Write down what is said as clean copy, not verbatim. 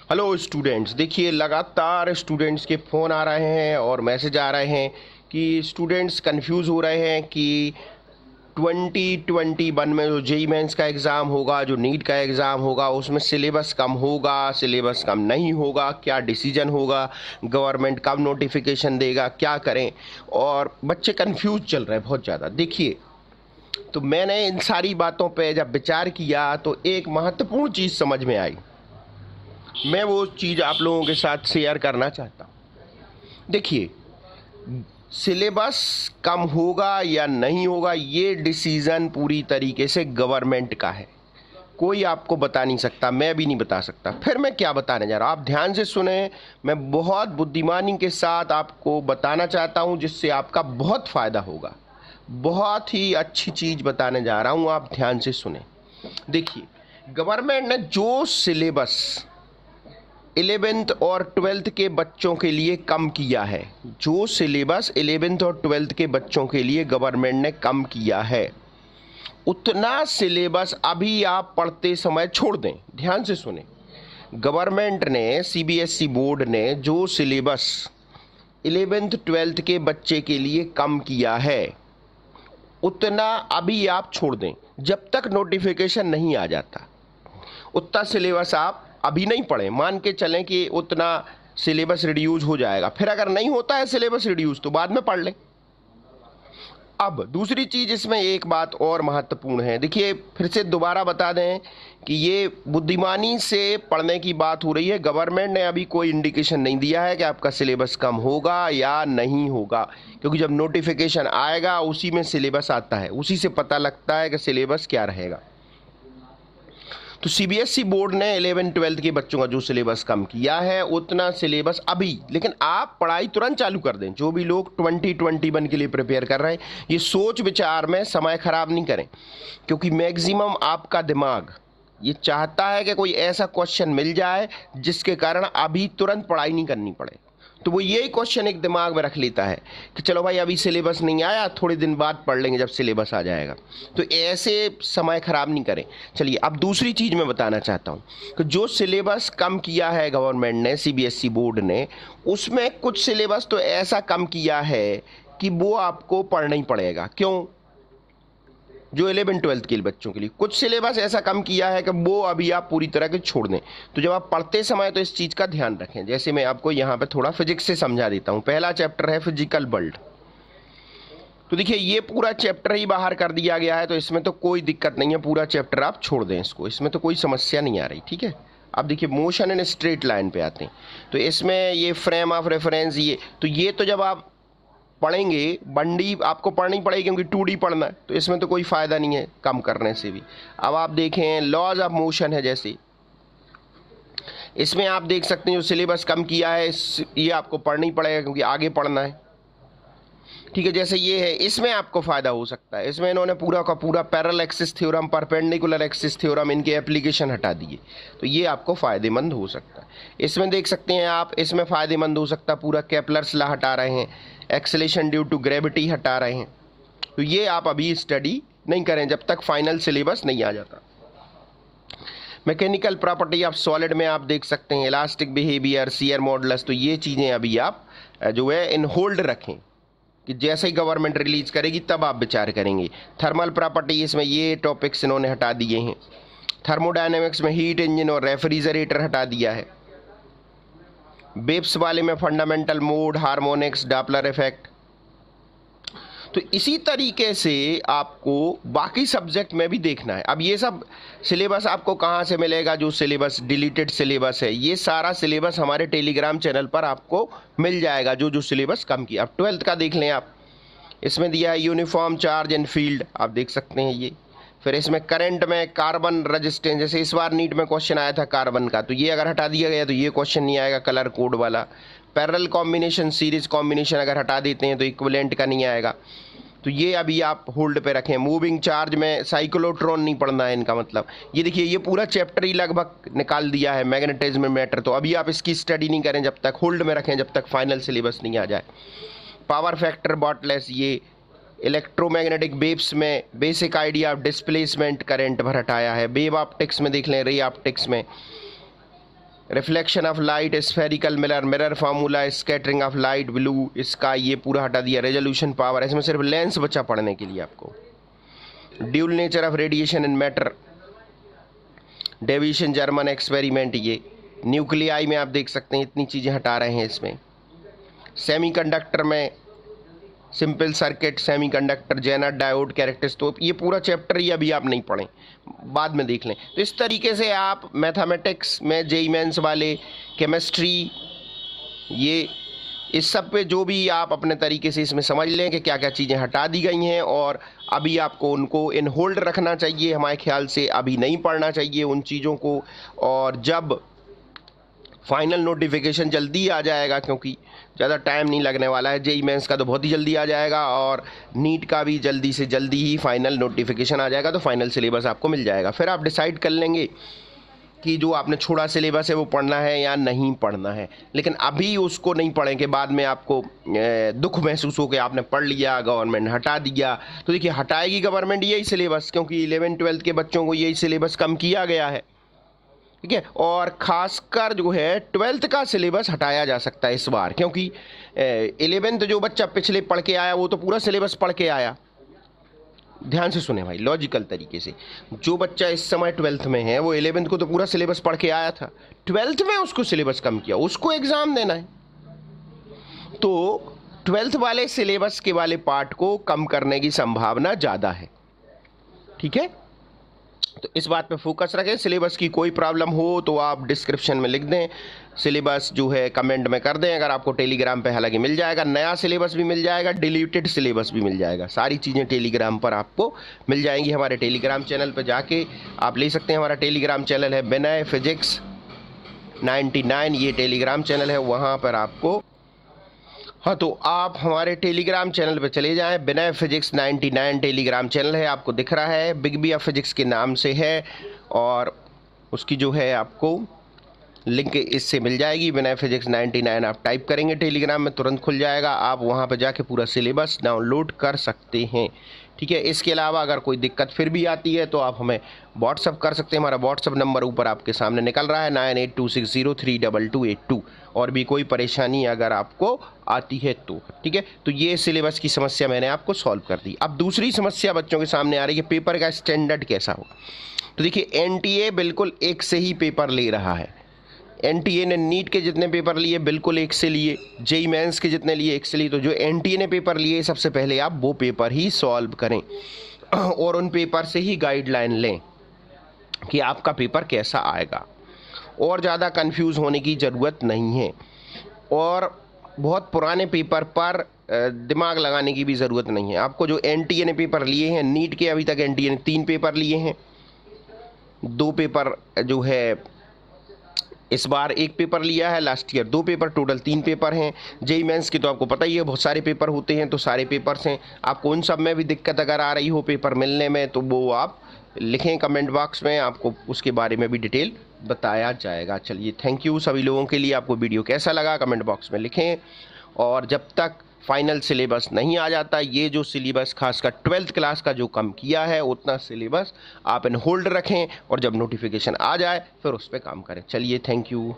Hello students, देखिए लगातार students के फ़ोन आ रहे हैं और मैसेज आ रहे हैं कि स्टूडेंट्स कंफ्यूज हो रहे हैं कि 2021 में जो जेई मेंस का एग्ज़ाम होगा, जो नीट का एग्ज़ाम होगा, उसमें सिलेबस कम होगा, सिलेबस कम नहीं होगा, क्या डिसीजन होगा, गवर्नमेंट कब नोटिफिकेशन देगा, क्या करें। और बच्चे कंफ्यूज चल रहे हैं बहुत ज़्यादा। देखिए, तो मैंने इन सारी बातों पे जब विचार किया तो एक महत्वपूर्ण चीज़ समझ में आई। मैं वो चीज़ आप लोगों के साथ शेयर करना चाहता हूँ। देखिए, सिलेबस कम होगा या नहीं होगा, ये डिसीज़न पूरी तरीके से गवर्नमेंट का है। कोई आपको बता नहीं सकता, मैं भी नहीं बता सकता। फिर मैं क्या बताने जा रहा हूँ, आप ध्यान से सुने। मैं बहुत बुद्धिमानी के साथ आपको बताना चाहता हूँ जिससे आपका बहुत फ़ायदा होगा। बहुत ही अच्छी चीज़ बताने जा रहा हूँ, आप ध्यान से सुने। देखिए, गवर्नमेंट ने जो सिलेबस 11th और 12th के बच्चों के लिए कम किया है, जो सिलेबस 11th और 12th के बच्चों के लिए गवर्नमेंट ने कम किया है, उतना सिलेबस अभी आप पढ़ते समय छोड़ दें। ध्यान से सुने। गवर्नमेंट ने, सीबीएसई बोर्ड ने जो सिलेबस 11th 12th के बच्चे के लिए कम किया है, उतना अभी आप छोड़ दें। जब तक नोटिफिकेशन नहीं आ जाता उतना सिलेबस आप अभी नहीं पढ़ें। मान के चलें कि उतना सिलेबस रिड्यूस हो जाएगा, फिर अगर नहीं होता है सिलेबस रिड्यूस तो बाद में पढ़ लें। अब दूसरी चीज़, इसमें एक बात और महत्वपूर्ण है। देखिए, फिर से दोबारा बता दें कि ये बुद्धिमानी से पढ़ने की बात हो रही है। गवर्नमेंट ने अभी कोई इंडिकेशन नहीं दिया है कि आपका सिलेबस कम होगा या नहीं होगा, क्योंकि जब नोटिफिकेशन आएगा उसी में सिलेबस आता है, उसी से पता लगता है कि सिलेबस क्या रहेगा। तो सीबीएसई बोर्ड ने 11-12 के बच्चों का जो सिलेबस कम किया है, उतना सिलेबस अभी, लेकिन आप पढ़ाई तुरंत चालू कर दें। जो भी लोग 2021 के लिए प्रिपेयर कर रहे हैं, ये सोच विचार में समय खराब नहीं करें, क्योंकि मैक्सिमम आपका दिमाग ये चाहता है कि कोई ऐसा क्वेश्चन मिल जाए जिसके कारण अभी तुरंत पढ़ाई नहीं करनी पड़े। तो वो यही क्वेश्चन एक दिमाग में रख लेता है कि चलो भाई, अभी सिलेबस नहीं आया, थोड़े दिन बाद पढ़ लेंगे जब सिलेबस आ जाएगा। तो ऐसे समय खराब नहीं करें। चलिए, अब दूसरी चीज़ मैं बताना चाहता हूँ कि जो सिलेबस कम किया है गवर्नमेंट ने, सीबीएसई बोर्ड ने, उसमें कुछ सिलेबस तो ऐसा कम किया है कि वो आपको पढ़ना ही पड़ेगा। क्यों? जो 11-12 के बच्चों के लिए कुछ सिलेबस ऐसा कम किया है कि वो अभी आप पूरी तरह के छोड़ दें। तो जब आप पढ़ते समय तो इस चीज़ का ध्यान रखें। जैसे मैं आपको यहाँ पे थोड़ा फिजिक्स से समझा देता हूँ। पहला चैप्टर है फिजिकल वर्ल्ड। तो देखिए, ये पूरा चैप्टर ही बाहर कर दिया गया है, तो इसमें तो कोई दिक्कत नहीं है। पूरा चैप्टर आप छोड़ दें इसको, इसमें तो कोई समस्या नहीं आ रही। ठीक है। अब देखिए, मोशन इन स्ट्रेट लाइन पे आते हैं। तो इसमें ये फ्रेम ऑफ रेफरेंस, ये तो जब आप पढ़ेंगे, बंडी आपको पढ़नी पड़ेगी क्योंकि 2D पढ़ना है, तो इसमें तो कोई फ़ायदा नहीं है कम करने से भी। अब आप देखें, लॉज ऑफ मोशन है, जैसे इसमें आप देख सकते हैं जो सिलेबस कम किया है, ये आपको पढ़नी पड़ेगा क्योंकि आगे पढ़ना है। ठीक है। जैसे ये है, इसमें आपको फ़ायदा हो सकता है। इसमें इन्होंने पूरा का पूरा parallel axis theorem, perpendicular axis theorem, इनके एप्लीकेशन हटा दिए, तो ये आपको फ़ायदेमंद हो सकता है। इसमें देख सकते हैं आप, इसमें फ़ायदेमंद हो सकता है, पूरा केपलर्स लॉ हटा रहे हैं, एक्सेलेरेशन ड्यू टू ग्रेविटी हटा रहे हैं। तो ये आप अभी स्टडी नहीं करें जब तक फाइनल सिलेबस नहीं आ जाता। मैकेनिकल प्रॉपर्टी ऑफ सॉलिड में आप देख सकते हैं इलास्टिक बिहेवियर, शियर मॉडुलस, तो ये चीज़ें अभी आप जो है इन होल्ड रखें कि जैसे ही गवर्नमेंट रिलीज करेगी तब आप विचार करेंगे। थर्मल प्रॉपर्टी, इसमें ये टॉपिक्स इन्होंने हटा दिए हैं। थर्मोडायनेमिक्स में हीट इंजन और रेफ्रिजरेटर हटा दिया है। बेप्स वाले में fundamental mode, harmonics, Doppler effect. तो इसी तरीके से आपको बाकी सब्जेक्ट में भी देखना है। अब ये सब सिलेबस आपको कहाँ से मिलेगा? जो सिलेबस डिलीटेड सिलेबस है, ये सारा सिलेबस हमारे टेलीग्राम चैनल पर आपको मिल जाएगा, जो जो सिलेबस कम किया। अब 12th का देख लें आप, इसमें दिया है यूनिफॉर्म चार्ज एंड फील्ड, आप देख सकते हैं ये। फिर इसमें करंट में कार्बन रेजिस्टेंस, जैसे इस बार नीट में क्वेश्चन आया था कार्बन का, तो ये अगर हटा दिया गया तो ये क्वेश्चन नहीं आएगा कलर कोड वाला। पैरेलल कॉम्बिनेशन, सीरीज कॉम्बिनेशन अगर हटा देते हैं तो इक्विवेलेंट का नहीं आएगा, तो ये अभी आप होल्ड पे रखें। मूविंग चार्ज में साइक्लोट्रॉन नहीं पढ़ना है, इनका मतलब ये देखिए, ये पूरा चैप्टर ही लगभग निकाल दिया है, मैग्नेटिज्म मैटर। तो अभी आप इसकी स्टडी नहीं करें, जब तक होल्ड में रखें, जब तक फाइनल सिलेबस नहीं आ जाए। पावर फैक्टर बॉटलेस, ये इलेक्ट्रोमैग्नेटिक वेव्स में basic idea of displacement current भर हटाया है। वेव ऑप्टिक्स में देख लें, रे ऑप्टिक्स में reflection of light, spherical mirror, mirror formula, scattering of light, blue, इसका ये पूरा हटा दिया। रेजोल्यूशन पावर, इसमें सिर्फ लेंस बचा पढ़ने के लिए आपको। Dual nature of radiation in matter, deviation German experiment, ये न्यूक्लियाई में आप देख सकते हैं इतनी चीज़ें हटा रहे हैं इसमें। सेमीकंडक्टर में simple circuit, semiconductor, zener diode, characteristics, तो ये पूरा चैप्टर ही अभी आप नहीं पढ़ें, बाद में देख लें। तो इस तरीके से आप मैथमेटिक्स में जेईई मेंस वाले, केमिस्ट्री, ये इस सब पे जो भी आप अपने तरीके से इसमें समझ लें कि क्या क्या चीज़ें हटा दी गई हैं, और अभी आपको उनको इन होल्ड रखना चाहिए। हमारे ख्याल से अभी नहीं पढ़ना चाहिए उन चीज़ों को, और जब फाइनल नोटिफिकेशन जल्दी आ जाएगा, क्योंकि ज़्यादा टाइम नहीं लगने वाला है। जेईई मेंस का तो बहुत ही जल्दी आ जाएगा, और नीट का भी जल्दी से जल्दी ही फाइनल नोटिफिकेशन आ जाएगा, तो फाइनल सिलेबस आपको मिल जाएगा। फिर आप डिसाइड कर लेंगे कि जो आपने छोड़ा सिलेबस है वो पढ़ना है या नहीं पढ़ना है। लेकिन अभी उसको नहीं पढ़ें कि बाद में आपको दुख महसूस हो कि आपने पढ़ लिया, गवर्नमेंट हटा दिया। तो देखिए, हटाएगी गवर्नमेंट यही सिलेबस, क्योंकि 11वीं-12वीं के बच्चों को यही सिलेबस कम किया गया है, ठीक है। और ख़ासकर जो है 12वीं का सिलेबस हटाया जा सकता है इस बार, क्योंकि 11वीं जो बच्चा पिछले पढ़ के आया वो तो पूरा सिलेबस पढ़ के आया। ध्यान से सुने भाई, लॉजिकल तरीके से, जो बच्चा इस समय 12वीं में है वो 11वीं को तो पूरा सिलेबस पढ़ के आया था, 12वीं में उसको सिलेबस कम किया, उसको एग्ज़ाम देना है। तो 12वीं वाले सिलेबस के वाले पार्ट को कम करने की संभावना ज़्यादा है, ठीक है। तो इस बात पे फोकस रखें। सिलेबस की कोई प्रॉब्लम हो तो आप डिस्क्रिप्शन में लिख दें, सिलेबस जो है कमेंट में कर दें। अगर आपको टेलीग्राम पे हालांकि मिल जाएगा, नया सिलेबस भी मिल जाएगा, डिलीटेड सिलेबस भी मिल जाएगा, सारी चीज़ें टेलीग्राम पर आपको मिल जाएंगी। हमारे टेलीग्राम चैनल पर जाके आप ले सकते हैं। हमारा टेलीग्राम चैनल है विनय फिजिक्स 99, ये टेलीग्राम चैनल है, वहाँ पर आपको, हाँ, तो आप हमारे टेलीग्राम चैनल पे चले जाएं। विनय फिजिक्स 99 टेलीग्राम चैनल है, आपको दिख रहा है, बिग बी ऑफ फिजिक्स के नाम से है, और उसकी जो है आपको लिंक इससे मिल जाएगी। विनय फिजिक्स 99 आप टाइप करेंगे टेलीग्राम में, तुरंत खुल जाएगा। आप वहाँ पे जाके पूरा सिलेबस डाउनलोड कर सकते हैं, ठीक है। इसके अलावा अगर कोई दिक्कत फिर भी आती है तो आप हमें व्हाट्सअप कर सकते हैं। हमारा व्हाट्सअप नंबर ऊपर आपके सामने निकल रहा है, 9826032282। और भी कोई परेशानी अगर आपको आती है तो, ठीक है। तो ये सिलेबस की समस्या मैंने आपको सॉल्व कर दी। अब दूसरी समस्या बच्चों के सामने आ रही है, पेपर का स्टैंडर्ड कैसा हो। तो देखिए, एनटीए बिल्कुल एक से ही पेपर ले रहा है। एनटीए ने नीट के जितने पेपर लिए बिल्कुल एक से लिए, जेईई मेंस के जितने लिए एक से लिए। तो जो एनटीए ने पेपर लिए, सबसे पहले आप वो पेपर ही सॉल्व करें और उन पेपर से ही गाइडलाइन लें कि आपका पेपर कैसा आएगा। और ज़्यादा कंफ्यूज होने की ज़रूरत नहीं है, और बहुत पुराने पेपर पर दिमाग लगाने की भी ज़रूरत नहीं है। आपको जो एनटीए ने पेपर लिए हैं नीट के, अभी तक एनटीए ने 3 पेपर लिए हैं, 2 पेपर जो है इस बार 1 पेपर लिया है, last year 2 paper, total 3 paper हैं। जेईई मेंस के तो आपको पता ही है बहुत सारे पेपर होते हैं, तो सारे पेपर्स हैं। आपको उन सब में भी दिक्कत अगर आ रही हो पेपर मिलने में, तो वो आप लिखें कमेंट बॉक्स में, आपको उसके बारे में भी डिटेल बताया जाएगा। चलिए, थैंक यू सभी लोगों के लिए। आपको वीडियो कैसा लगा कमेंट बॉक्स में लिखें, और जब तक फाइनल सिलेबस नहीं आ जाता, ये जो सिलेबस खासकर 12th क्लास का जो कम किया है, उतना सिलेबस आप इन होल्ड रखें, और जब नोटिफिकेशन आ जाए फिर उस पर काम करें। चलिए, थैंक यू।